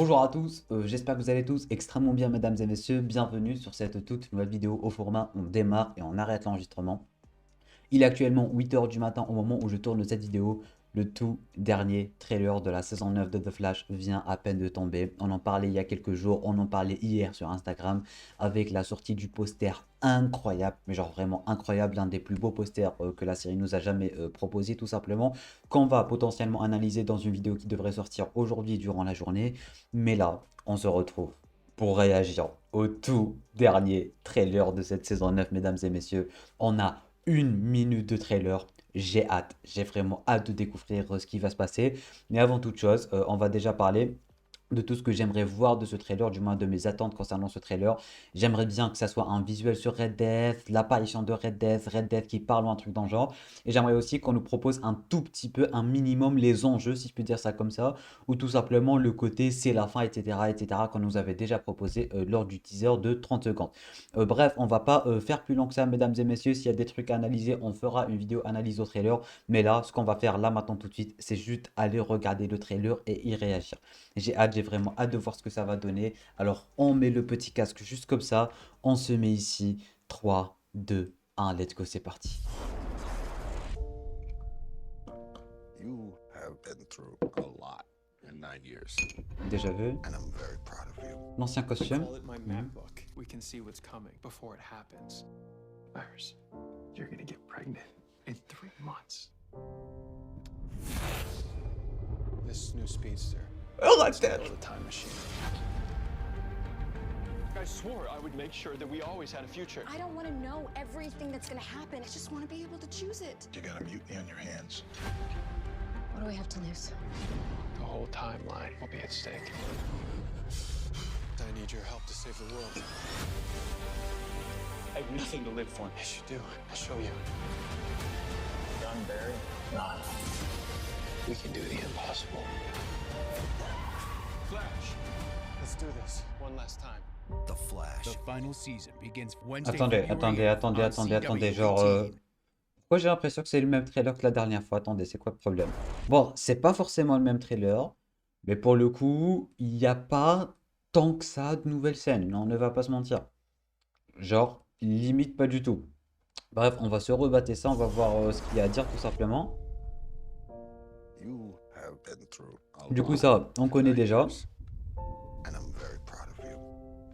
Bonjour à tous, j'espère que vous allez tous extrêmement bien mesdames et messieurs, bienvenue sur cette toute nouvelle vidéo au format on démarre et on arrête l'enregistrement. Il est actuellement 8 h du matin au moment où je tourne cette vidéo. Le tout dernier trailer de la saison 9 de The Flash vient à peine de tomber. On en parlait il y a quelques jours, on en parlait hier sur Instagram avec la sortie du poster incroyable, mais genre vraiment incroyable, l'un des plus beaux posters que la série nous a jamais proposé tout simplement, qu'on va potentiellement analyser dans une vidéo qui devrait sortir aujourd'hui durant la journée. Mais là, on se retrouve pour réagir au tout dernier trailer de cette saison 9, mesdames et messieurs. On a 1 minute de trailer. J'ai hâte, j'ai vraiment hâte de découvrir ce qui va se passer. Mais avant toute chose, on va déjà parler de tout ce que j'aimerais voir de ce trailer, du moins de mes attentes concernant ce trailer. J'aimerais bien que ça soit un visuel sur Red Death, l'apparition de Red Death qui parle ou un truc dans le genre. Et j'aimerais aussi qu'on nous propose un tout petit peu, un minimum, les enjeux, si je peux dire ça comme ça, ou tout simplement le côté c'est la fin, etc., etc., qu'on nous avait déjà proposé lors du teaser de 30 secondes. Bref, on va pas faire plus long que ça, mesdames et messieurs. S'il y a des trucs à analyser, on fera une vidéo analyse au trailer. Mais là, ce qu'on va faire là maintenant tout de suite, c'est juste aller regarder le trailer et y réagir. J'ai hâte, j'ai vraiment hâte de voir ce que ça va donner. Alors, on met le petit casque juste comme ça. On se met ici. 3, 2, 1, let's go, c'est parti. You have been through a lot in 9 years, Déjà vu. and I'm very proud of you. L'ancien costume. Call it my map book. We can see what's coming before it happens. Iris, you're gonna get pregnant in 3 months. This new speedster. Arrête. Build a time machine. I swore I would make sure that we always had a future. I don't want to know everything that's going to happen. I just want to be able to choose it. You got a mutiny on your hands. What do we have to lose? The whole timeline will be at stake. I need your help to save the world. I have nothing to live for. Yes, you do. I'll show you. John Barry? No. We can do the impossible. Flash, let's do this one last time. The Flash. The final season begins Wednesday, Attendez, February attendez, 8th attendez, on attendez. CW Genre, 18. pourquoi j'ai l'impression que c'est le même trailer que la dernière fois? Attendez, c'est quoi le problème? Bon, c'est pas forcément le même trailer, mais pour le coup, il n'y a pas tant que ça de nouvelles scènes. On ne va pas se mentir. Genre, limite pas du tout. Bref, on va se rebattre ça, on va voir ce qu'il y a à dire tout simplement. You have been through a Du coup, lot ça, on in connaît 9 déjà. years, and I'm very proud of you.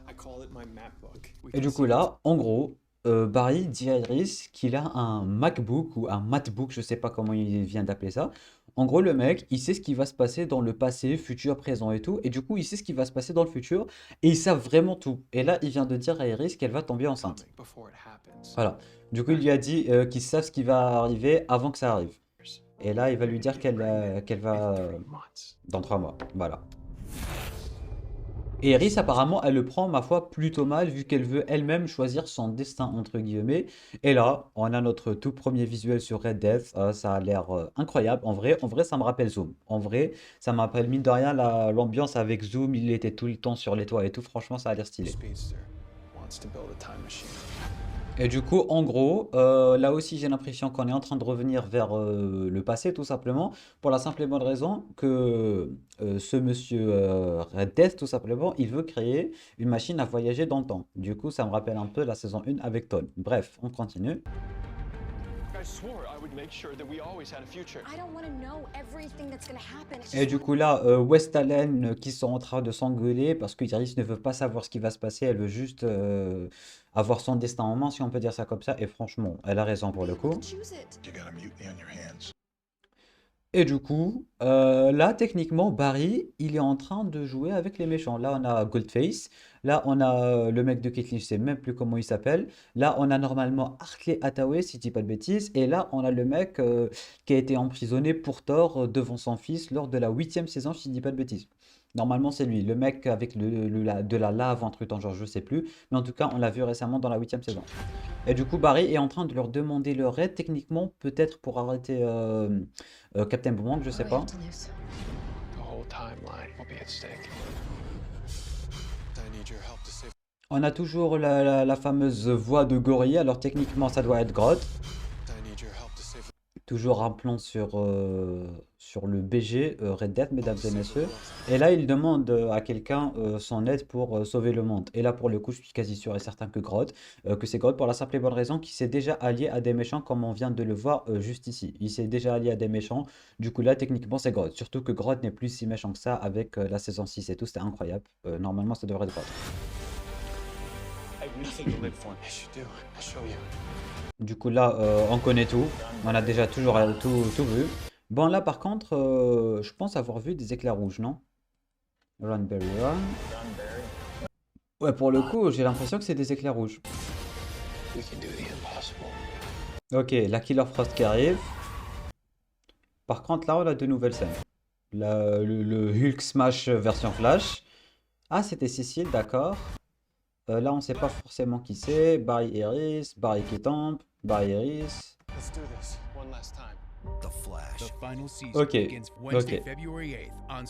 I call it my map book. We Et can du see coup, là, en gros, Barry dit à Iris qu'il a un MacBook ou un Matbook, je sais pas comment il vient d'appeler ça. En gros, le mec, il sait ce qui va se passer dans le passé, futur, présent et tout. Et du coup, il sait ce qui va se passer dans le futur. Et ils savent vraiment tout. Et là, il vient de dire à Iris qu'elle va tomber enceinte. coming before it happens. Voilà. Du coup, il lui a dit qu'ils savent ce qui va arriver avant que ça arrive. Et là, il va lui dire qu'elle va In 3 months. dans 3 mois. Voilà. Et Iris, apparemment, elle le prend, ma foi, plutôt mal, vu qu'elle veut elle-même choisir son destin, entre guillemets. Et là, on a notre tout premier visuel sur Red Death. Ça a l'air incroyable. En vrai, ça me rappelle Zoom. En vrai, ça me rappelle, mine de rien, l'ambiance avec Zoom. Il était tout le temps sur les toits et tout. Franchement, ça a l'air stylé. Speedster wants to build a time machine. Et du coup, en gros, là aussi, j'ai l'impression qu'on est en train de revenir vers le passé, tout simplement, pour la simple et bonne raison que ce monsieur Red Death, tout simplement, il veut créer une machine à voyager dans le temps. Du coup, ça me rappelle un peu la saison 1 avec Ton. Bref, on continue. I swore I would make sure that we always had a future. I don't want to know everything that's going to happen. I just Et du wanna- coup, là, West Allen qui sont en train de s'engueuler parce que Iris ne veut pas savoir ce qui va se passer, elle veut juste avoir son destin en main, si on peut dire ça comme ça. Et franchement, elle a raison pour be le able coup. to choose it. You got a mutiny on your hands. Et du coup, là, techniquement, Barry, il est en train de jouer avec les méchants. Là, on a Goldface. Là, on a le mec de Caitlyn, je sais même plus comment il s'appelle. Là, on a normalement Hartley Hathaway, si je dis pas de bêtises. Et là, on a le mec qui a été emprisonné pour tort devant son fils lors de la 8e saison, si je dis pas de bêtises. Normalement, c'est lui, le mec avec de la lave, un truc dans le genre, je sais plus. Mais en tout cas, on l'a vu récemment dans la 8e saison. Et du coup, Barry est en train de leur demander leur aide, techniquement, peut-être pour arrêter Captain Boomerang, je What sais do we pas. have to lose? The whole timeline will be at stake. I need your help to save. On a toujours la fameuse voix de Gorille, alors techniquement ça doit être Grodd. I need your help to save. Toujours un plan sur le BG Red Dead, mesdames et messieurs. Et là, il demande à quelqu'un son aide pour sauver le monde. Et là, pour le coup, je suis quasi sûr et certain que c'est Grodd pour la simple et bonne raison qu'il s'est déjà allié à des méchants, comme on vient de le voir juste ici. Il s'est déjà allié à des méchants. Du coup, là, techniquement, c'est Grodd. Surtout que Grodd n'est plus si méchant que ça avec la saison 6 et tout. C'était incroyable. Normalement, ça devrait être Grodd. I really think you live for me. Yes, you do. I'll show you. Du coup, là, on connaît tout. On a déjà toujours tout vu. Bon, là, par contre, je pense avoir vu des éclairs rouges, non? Run, Berry, run. John Barry, Ouais, pour le coup, j'ai l'impression que c'est des éclairs rouges. we can do the impossible. Ok, la Killer Frost qui arrive. Par contre, là, on a de nouvelles scènes. Le Hulk Smash version Flash. Ah, c'était Cécile, d'accord. Là, on sait pas forcément qui c'est. Barry Harris, Barry Keaton, Barry Harris. Let's do this one last time. The final season Ok, begins Wednesday, ok. February 8th on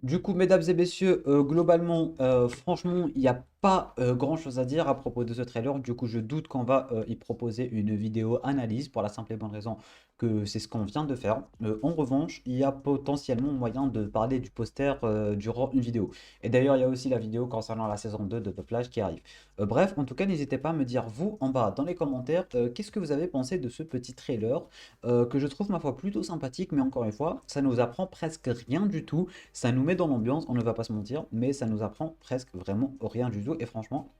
Du coup, mesdames et messieurs, globalement, franchement, il n'y a pas grand-chose à dire à propos de ce trailer. Du coup, je doute qu'on va y proposer une vidéo analyse pour la simple et bonne raison que c'est ce qu'on vient de faire. En revanche, il y a potentiellement moyen de parler du poster durant une vidéo. Et d'ailleurs, il y a aussi la vidéo concernant la saison 2 de The Flash qui arrive. Bref, en tout cas, n'hésitez pas à me dire, vous, en bas, dans les commentaires, qu'est-ce que vous avez pensé de ce petit trailer que je trouve, ma foi, plutôt sympathique, mais encore une fois, ça nous apprend presque rien du tout. Ça nous met dans l'ambiance, on ne va pas se mentir, mais ça nous apprend presque vraiment rien du tout. Et franchement,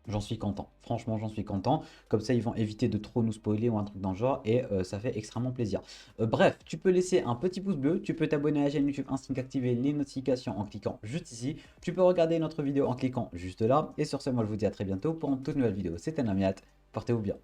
j'en suis content. Franchement, j'en suis content. Comme ça, ils vont éviter de trop nous spoiler ou un truc dans le genre. Et ça fait extrêmement plaisir. Bref, tu peux laisser un petit pouce bleu. Tu peux t'abonner à la chaîne YouTube ainsi qu'activer les notifications en cliquant juste ici. Tu peux regarder notre vidéo en cliquant juste là. Et sur ce, moi, je vous dis à très bientôt pour une toute nouvelle vidéo. C'était Namiat. Portez-vous bien.